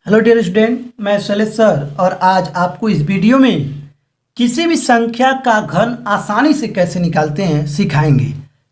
Hello dear student, मैं Shailesh sir और आज आपको इस वीडियो में किसी भी संख्या का घन आसानी से कैसे निकालते हैं सिखाएंगे।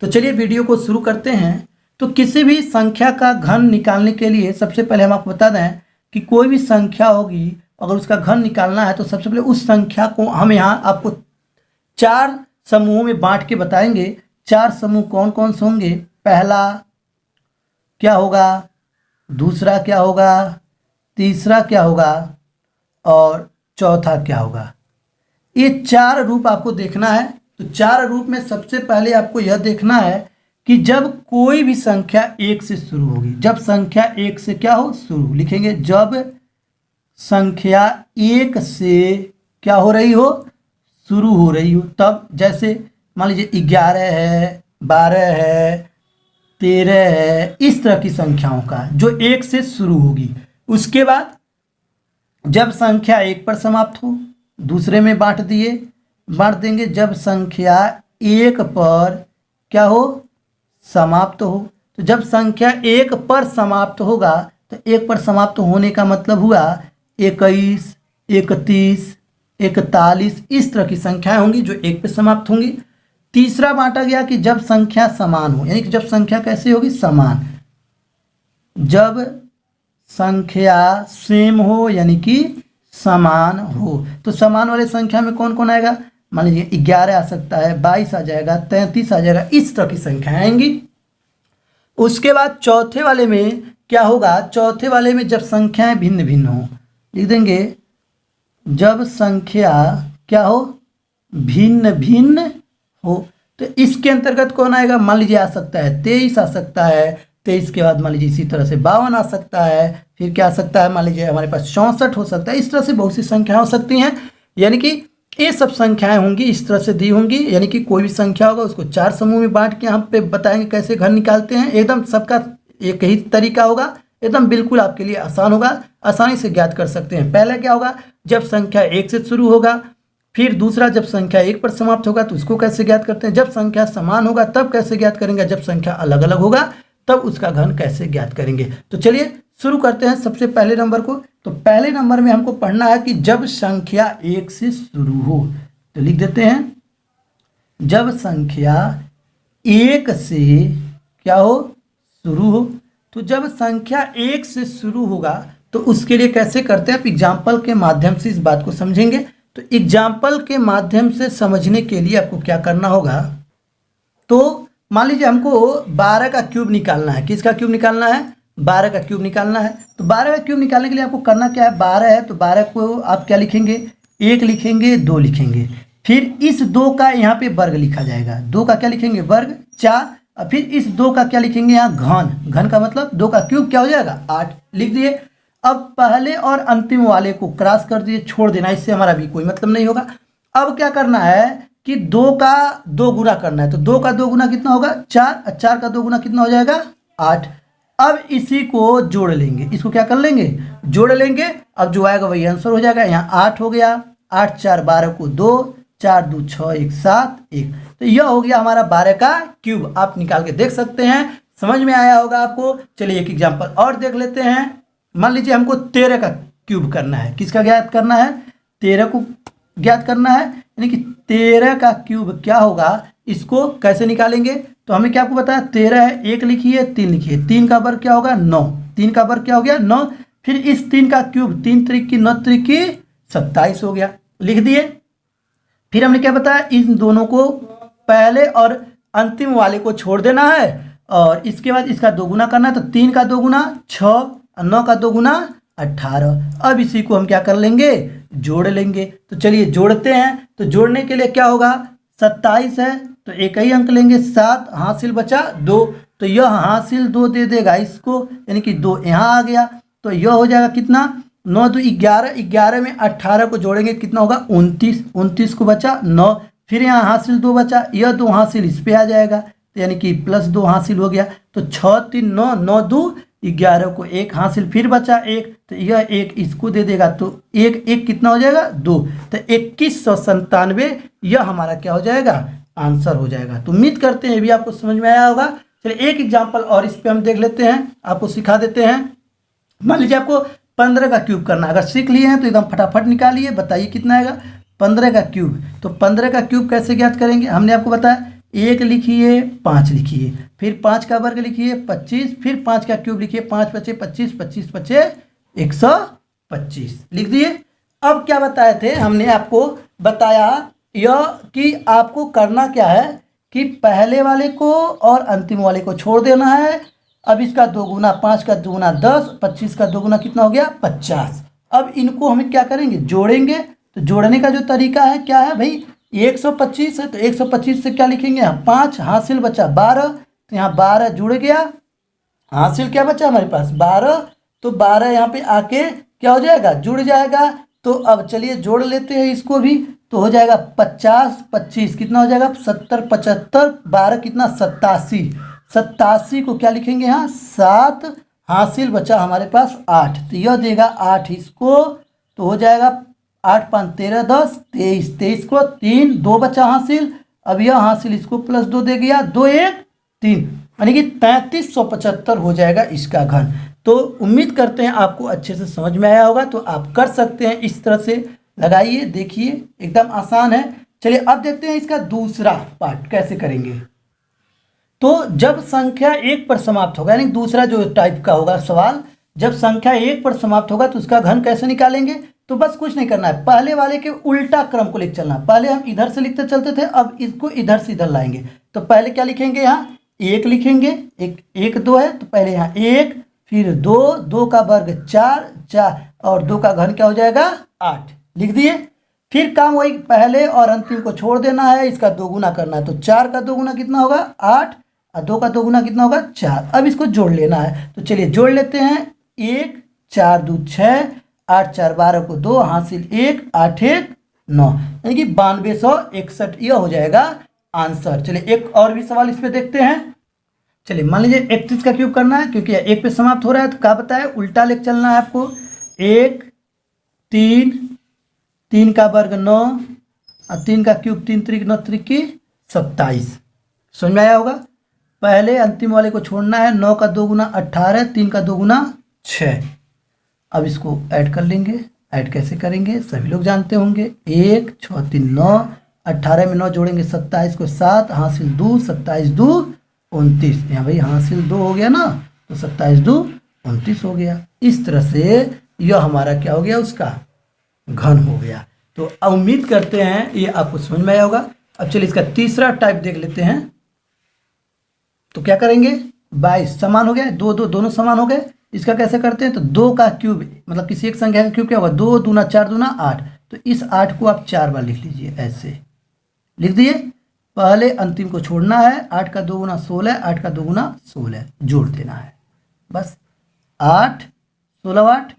तो चलिए वीडियो को शुरू करते हैं। तो किसी भी संख्या का घन निकालने के लिए सबसे पहले हम आपको बता दें कि कोई भी संख्या होगी, अगर उसका घन निकालना है तो सबसे पहले उस संख्या को हम यहाँ आपको चार समूहों में बांट के बताएंगे। चार समूह कौन कौन से होंगे, पहला क्या होगा, दूसरा क्या होगा, तीसरा क्या होगा और चौथा क्या होगा। ये चार रूप आपको देखना है। तो चार रूप में सबसे पहले आपको यह देखना है कि जब कोई भी संख्या एक से शुरू होगी, जब संख्या एक से क्या हो शुरू, लिखेंगे जब संख्या एक से क्या हो रही हो, शुरू हो रही हो। तब जैसे मान लीजिए 11 है, 12 है, 13 है, इस तरह की संख्याओं का जो एक से शुरू होगी। उसके बाद जब संख्या एक पर समाप्त हो, दूसरे में बांट देंगे जब संख्या एक पर क्या हो, समाप्त हो। तो जब संख्या एक पर समाप्त होगा तो एक पर समाप्त होने का मतलब हुआ 21, 31, 41, इस तरह की संख्याएं होंगी जो एक पर समाप्त होंगी। तीसरा बांटा गया कि जब संख्या समान हो, यानी कि जब संख्या कैसी होगी, समान। जब संख्या सेम हो यानी कि समान हो। तो समान वाले संख्या में कौन कौन आएगा, मान लीजिए 11 आ सकता है, 22 आ जाएगा, 33 आ जाएगा, इस तरह की संख्याएं आएंगी। उसके बाद चौथे वाले में क्या होगा, चौथे वाले में जब संख्याएं भिन्न भिन्न हो, लिख देंगे जब संख्या क्या हो, भिन्न भिन्न हो। तो इसके अंतर्गत कौन आएगा, मान लीजिए आ सकता है 23 आ सकता है, 23 के बाद मान लीजिए इसी तरह से 52 आ सकता है, फिर क्या आ सकता है, मान लीजिए हमारे पास 64 हो सकता है। इस तरह से बहुत सी संख्याएं हो सकती हैं, यानी कि ये सब संख्याएं होंगी इस तरह से दी होंगी। यानी कि कोई भी संख्या होगा उसको चार समूह में बांट के हम पे बताएंगे कैसे घन निकालते हैं। एकदम सबका एक ही तरीका होगा, एकदम बिल्कुल आपके लिए आसान होगा, आसानी से ज्ञात कर सकते हैं। पहला क्या होगा, जब संख्या एक से शुरू होगा, फिर दूसरा जब संख्या एक पर समाप्त होगा तो उसको कैसे ज्ञात करते हैं, जब संख्या समान होगा तब कैसे ज्ञात करेंगे, जब संख्या अलग अलग होगा तब उसका घन कैसे ज्ञात करेंगे। तो चलिए शुरू करते हैं सबसे पहले नंबर को। तो पहले नंबर में हमको पढ़ना है कि जब संख्या एक से शुरू हो, तो लिख देते हैं जब संख्या एक से क्या हो, शुरू हो। तो जब संख्या एक से शुरू होगा तो उसके लिए कैसे करते हैं, आप एग्जाम्पल के माध्यम से इस बात को समझेंगे। तो एग्जाम्पल के माध्यम से समझने के लिए आपको क्या करना होगा, तो मान लीजिए हमको 12 का क्यूब निकालना है। किसका क्यूब निकालना है, 12 का क्यूब निकालना है। तो 12 का क्यूब निकालने के लिए आपको करना क्या है, 12 है तो 12 को आप क्या लिखेंगे, 1 लिखेंगे, 2 लिखेंगे, फिर इस 2 का यहाँ पे वर्ग लिखा जाएगा, 2 का क्या लिखेंगे, वर्ग 4, और फिर इस 2 का क्या लिखेंगे यहाँ, घन। घन का मतलब 2 का क्यूब क्या हो जाएगा, 8 लिख दिए। अब पहले और अंतिम वाले को क्रॉस कर दिए, छोड़ देना, इससे हमारा भी कोई मतलब नहीं होगा। अब क्या करना है कि 2 का 2 गुना करना है। तो 2 का 2 गुना कितना होगा, 4, और 4 का 2 गुना कितना हो जाएगा, 8। अब इसी को जोड़ लेंगे, इसको क्या कर लेंगे, जोड़ लेंगे। अब जो आएगा वही आंसर हो जाएगा। यहाँ 8 हो गया, 8 4 12 को 2, 4 2 6 1 7 1। तो यह हो गया हमारा 12 का क्यूब। आप निकाल के देख सकते हैं, समझ में आया होगा आपको। चलिए एक एग्जाम्पल और देख लेते हैं। मान लीजिए हमको 13 का क्यूब करना है। किसका ज्ञात करना है, 13 को ज्ञात करना है, यानी कि 13 का क्यूब क्या होगा, इसको कैसे निकालेंगे। तो हमें क्या आपको बताया, 13 है, 1 लिखिए, 3 लिखिए, 3 का वर्ग क्या होगा, 9, 3 का वर्ग क्या हो गया, 9। फिर इस 3 का क्यूब 3 त्रिक की 9 त्रिक की 27 हो गया, लिख दिए। फिर हमने क्या बताया, इन दोनों को पहले और अंतिम वाले को छोड़ देना है और इसके बाद इसका 2 गुना करना है। तो 3 का 2 गुना 6, 9 का 2 गुना 18। अब इसी को हम क्या कर लेंगे, जोड़ लेंगे। तो चलिए जोड़ते हैं। तो जोड़ने के लिए क्या होगा, 27 है तो एक ही अंक लेंगे, 7, हासिल बचा 2, तो यह हासिल 2 दे देगा इसको, यानी कि 2 यहाँ आ गया। तो यह हो जाएगा कितना, 9 2 11, 11 में 18 को जोड़ेंगे कितना होगा, 29, 29 को बचा 9, फिर यहाँ हासिल 2 बचा, यह 2 हासिल इस पे आ जाएगा, तो यानी कि +2 हासिल हो गया। तो 6 3 9, 9 2 11 को 1 हासिल फिर बचा 1, तो यह 1 इसको दे देगा, तो 1 1 कितना हो जाएगा, 2, तो 2197 यह हमारा क्या हो जाएगा, आंसर हो जाएगा। तो उम्मीद करते हैं ये भी आपको समझ में आया होगा। चलिए एक एग्जाम्पल और इस पे हम देख लेते हैं, आपको सिखा देते हैं। मान लीजिए आपको 15 का क्यूब करना है। अगर सीख लिए हैं तो एकदम फटाफट निकालिए, बताइए कितना आएगा 15 का क्यूब। तो 15 का क्यूब कैसे ज्ञात करेंगे, हमने आपको बताया 1 लिखिए 5 लिखिए, फिर 5 का वर्ग लिखिए 25, फिर 5 का क्यूब लिखिए, 5 पचे 25, 25 पचे 125 लिख दिए। अब क्या बताए थे, हमने आपको बताया यह कि आपको करना क्या है कि पहले वाले को और अंतिम वाले को छोड़ देना है। अब इसका 2 गुना 5 का 2 गुना 10, 25 का 2 गुना कितना हो गया 50। अब इनको हम क्या करेंगे, जोड़ेंगे। तो जोड़ने का जो तरीका है क्या है भाई, 125 है तो 125 से क्या लिखेंगे हम 5, हासिल बचा 12, तो यहाँ 12 जुड़ गया, हासिल क्या बचा हमारे पास 12, तो 12 यहाँ पे आके क्या हो जाएगा जुड़ जाएगा। तो अब चलिए जोड़ लेते हैं इसको भी, तो हो जाएगा 50 25 कितना हो जाएगा 70 75, 12 कितना 87, 87 को क्या लिखेंगे यहाँ 7, हासिल बचा हमारे पास 8, तो यह देगा 8 इसको, तो हो जाएगा 8 5 13 10 23, 23 को 3 2 बचा हासिल। अब यह हासिल इसको प्लस 2 दे गया, 2 1 3, यानी कि 3375 हो जाएगा इसका घन। तो उम्मीद करते हैं आपको अच्छे से समझ में आया होगा। तो आप कर सकते हैं इस तरह से, लगाइए देखिए एकदम आसान है। चलिए अब देखते हैं इसका दूसरा पार्ट कैसे करेंगे। तो जब संख्या 1 पर समाप्त होगा, यानी दूसरा जो टाइप का होगा सवाल, जब संख्या 1 पर समाप्त होगा तो उसका घन कैसे निकालेंगे। तो बस कुछ नहीं करना है, पहले वाले के उल्टा क्रम को लिख चलना। पहले हम इधर से लिखते चलते थे, अब इसको इधर से इधर लाएंगे। तो पहले क्या लिखेंगे, यहाँ 1 लिखेंगे, 1 2 है तो पहले यहाँ 1, फिर 2, 2 का वर्ग 4, 4 और 2 का घन क्या हो जाएगा 8 लिख दिए। फिर काम वही, पहले और अंतिम को छोड़ देना है, इसका 2 गुना करना है। तो 4 का 2 गुना कितना होगा 8 और 2 का 2 गुना कितना होगा 4। अब इसको जोड़ लेना है, तो चलिए जोड़ लेते हैं। 1 4 2 6, 8 4 12 को 2, हासिल 1, 8 1 9, यानी कि 9261 यह हो जाएगा आंसर। चलिए एक और भी सवाल इस पे देखते हैं। चलिए मान लीजिए 31 का क्यूब करना है, क्योंकि 1 पे समाप्त हो रहा है तो क्या बताया उल्टा लेके चलना है आपको। 1 3, 3 का वर्ग 9 और 3 का क्यूब 3 3 9 3 की 27, समझ में आया होगा। पहले अंतिम वाले को छोड़ना है, 9 का 2 गुना 18, 3 का 2 गुना 6। अब इसको ऐड कर लेंगे। ऐड कैसे करेंगे सभी लोग जानते होंगे, 1 6 3 9, 18 में 9 जोड़ेंगे 27 को 7, हासिल 2, 27 2 29, यहाँ भाई हासिल 2 हो गया ना, तो 27 2 29 हो गया। इस तरह से यह हमारा क्या हो गया, उसका घन हो गया। तो उम्मीद करते हैं ये आपको समझ में आया होगा। अब चलिए इसका तीसरा टाइप देख लेते हैं। तो क्या करेंगे, 22 समान हो गया, 2 2 दोनों समान हो गए। इसका कैसे करते हैं, तो 2 का क्यूब मतलब किसी एक संख्या का क्यूब क्या होगा 2 दूना 4 दूना 8, तो इस 8 को आप 4 बार लिख लीजिए, ऐसे लिख दिए। पहले अंतिम को छोड़ना है, 8 का 2 गुना 16, 8 का 2 गुना 16 जोड़ देना है बस। 8 16 8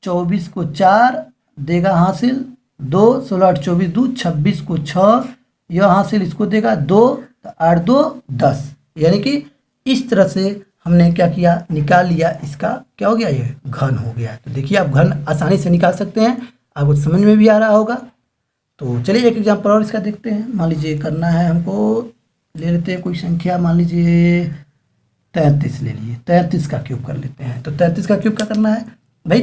24 को 4 देगा हासिल 2, 16 8 24 2, 26 को 6 यह हासिल इसको देगा 2, तो 8 2 10, यानी कि इस तरह से हमने क्या किया, निकाल लिया। इसका क्या हो गया, ये घन हो गया। तो देखिए आप घन आसानी से निकाल सकते हैं, आपको समझ में भी आ रहा होगा। तो चलिए एक एग्जाम्पल और इसका देखते हैं। मान लीजिए करना है हमको, ले लेते हैं कोई संख्या, मान लीजिए 33 ले लिए, 33 का क्यूब कर लेते हैं। तो 33 का क्यूब क्या करना है भाई,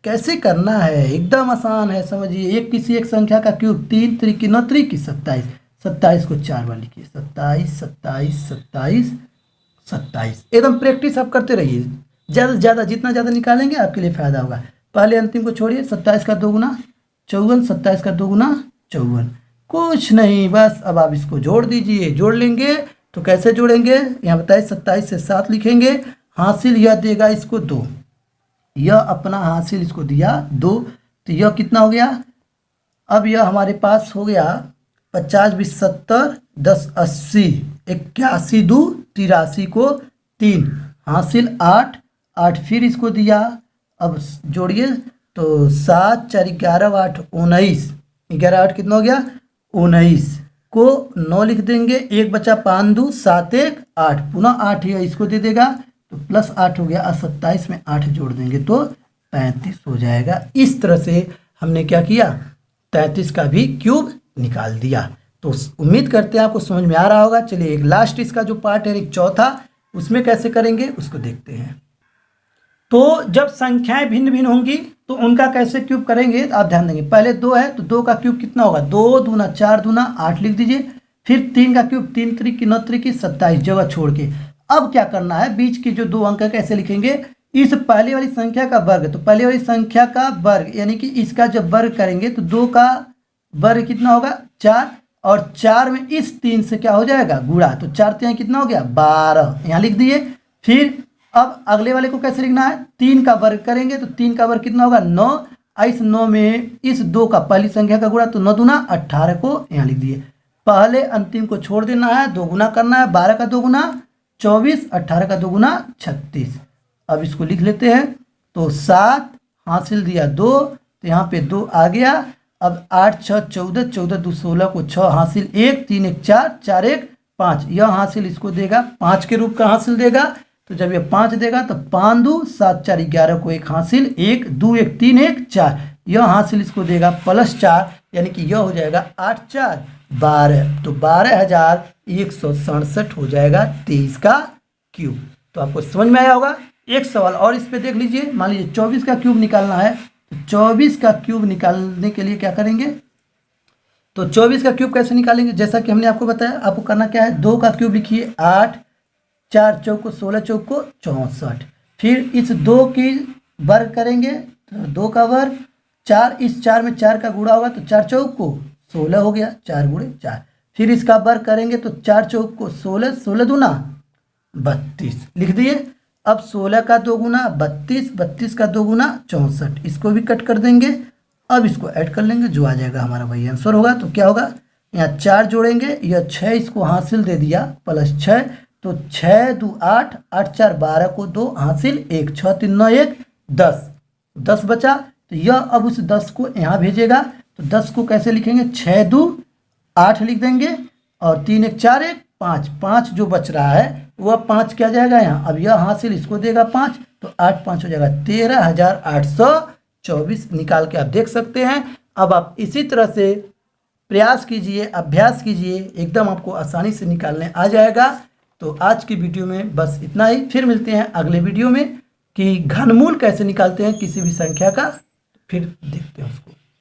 कैसे करना है, एकदम आसान है, समझिए। एक किसी एक संख्या का क्यूब 3 3 की 9 3 की 27, 27 को 4 बार लिखिए, 27 27 27 27। एकदम प्रैक्टिस आप करते रहिए, ज़्यादा से ज़्यादा जितना ज़्यादा निकालेंगे आपके लिए फ़ायदा होगा। पहले अंतिम को छोड़िए, 27 का 2 गुना 54, 27 का 2 गुना 54, कुछ नहीं बस। अब आप इसको जोड़ दीजिए, जोड़ लेंगे तो कैसे जोड़ेंगे, यहाँ बताइए। 27 से 7 लिखेंगे, हासिल यह देगा इसको 2, यह अपना हासिल इसको दिया 2, तो यह कितना हो गया। अब यह हमारे पास हो गया 50 20 70 10 80, 81 2 83 को 3, हासिल 8 8 फिर इसको दिया। अब जोड़िए तो 7 4 11 8 19, 11 8 कितना हो गया 19 को 9 लिख देंगे, 1 बचा 5 2 7 1 8, पुनः 8 है इसको दे देगा, तो प्लस 8 हो गया। और 27 में 8 जोड़ देंगे तो 35 हो जाएगा। इस तरह से हमने क्या किया, 33 का भी क्यूब निकाल दिया। तो उम्मीद करते हैं आपको समझ में आ रहा होगा। चलिए एक लास्ट इसका जो पार्ट है, एक चौथा, उसमें कैसे करेंगे उसको देखते हैं। तो जब संख्याएं भिन्न भिन्न होंगी तो उनका कैसे क्यूब करेंगे आप ध्यान देंगे। पहले 2 है तो 2 का क्यूब कितना होगा, 2 दूना 4 दूना 8 लिख दीजिए। फिर 3 का क्यूब 3 त्रिक 9 त्रिक 27 जगह छोड़ के। अब क्या करना है, बीच की जो 2 अंक है कैसे लिखेंगे, इस पहले वाली संख्या का वर्ग, तो पहले वाली संख्या का वर्ग यानी कि इसका जब वर्ग करेंगे तो 2 का वर्ग कितना होगा 4, और 4 में इस 3 से क्या हो जाएगा गुणा, तो 4 3 कितना हो गया 12, यहाँ लिख दिए। फिर अब अगले वाले को कैसे लिखना है, 3 का वर्ग करेंगे तो 3 का वर्ग कितना होगा 9, इस 9 में इस 2 का पहली संख्या का गुणा, तो 9 दूना 18 को यहाँ लिख दिए। पहले अंतिम को छोड़ देना है, 2 गुना करना है, 12 का 2 गुना 24, 18 का 2 गुना 36। अब इसको लिख लेते हैं, तो 7 हासिल दिया 2, तो यहाँ पे 2 आ गया। अब 8 6 14, 14 2 16 को 6 हासिल 1, 3 1 4, 4 1 5, यह हासिल इसको देगा 5 के रूप का हासिल देगा। तो जब ये 5 देगा तो 5 2 7 4 11 को 1 हासिल, 1 2 1 3 1 4, यह हासिल इसको देगा +4, यानी कि यह हो जाएगा 8 4 12, तो 12,167 हो जाएगा 23 का क्यूब। तो आपको समझ में आया होगा। एक सवाल और इस पे देख लीजिए, मान लीजिए 24 का क्यूब निकालना है, तो 24 का क्यूब निकालने के लिए क्या करेंगे, तो 24 का क्यूब कैसे निकालेंगे, जैसा कि हमने आपको बताया। आपको करना क्या है, 2 का क्यूब लिखिए 8, 4 चौक को 16 चौक को 64, फिर इस 2 की वर्ग करेंगे तो 2 का वर्ग, 4 इस 4 में 4 का गुणा होगा तो 4 चौक को 16 हो गया, 4 गुणे 4, फिर इसका वर्ग करेंगे तो 4 चौक को 16, 16 दूना 32 लिख दिए। अब 16 का 2 गुना 32, 32 का 2 गुना 64, इसको भी कट कर देंगे। अब इसको ऐड कर लेंगे, जो आ जाएगा हमारा वही आंसर होगा। तो क्या होगा, यहाँ 4 जोड़ेंगे, यह 6 इसको हासिल दे दिया +6, तो 6 2 8, 8 4 12 को 2 हासिल 1, 6 3 9 1 10, 10 बचा। तो यह अब उस 10 को यहाँ भेजेगा, तो 10 को कैसे लिखेंगे, 6 2 8 लिख देंगे, और 3 1 4 1 5, 5 जो बच रहा है वह 5 क्या जाएगा यहाँ, अब यह हासिल इसको देगा 5, तो 8 5 हो जाएगा 13,824 निकाल के आप देख सकते हैं। अब आप इसी तरह से प्रयास कीजिए, अभ्यास कीजिए, एकदम आपको आसानी से निकालने आ जाएगा। तो आज की वीडियो में बस इतना ही, फिर मिलते हैं अगले वीडियो में कि घनमूल कैसे निकालते हैं किसी भी संख्या का, फिर देखते हैं उसको।